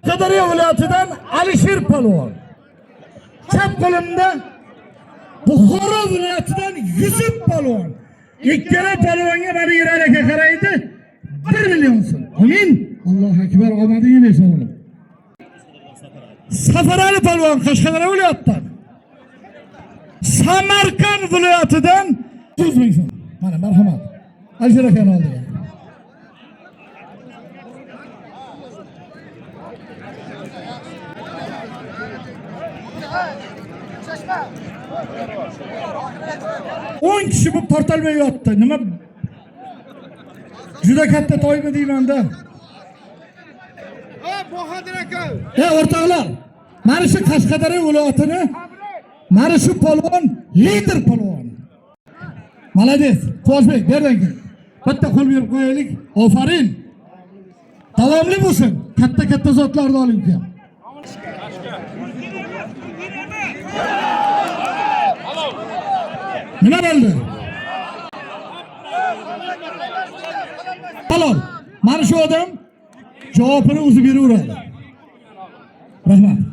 Qashqadaryo viloyatidan Alisher Polvon. Chap qo'limda Buxoro viloyatidan Yusuf Polvon. Ikkala polvonga meni Iroq aka qaraydi. 1 million so'm. Amin. Allohu akbar. Omadingiz bersin o'g'lim. Safarali Polvon Qashqadaryo viloyatidan. Samarqand viloyatidan 100 ming so'm. Mana marhamat. Alisher akani oldiga. On kishi bu tortalmay yotdi. Nima? Juda katta to'ymi deyman-da. Bahodir aka. O'rtoqlar, mana shu Qashqadaryo viloyatini, mana shu polvon lider polvon. Malades, To'shbek, bering. Bitta qo'l berib qo'yaylik. Ofarin. Davomli bo'lsin. Katta zotlarni oling uka. Nima bo'ldi? Halol. Mana shu odam javobini o'zi beraveradi. Rahmat.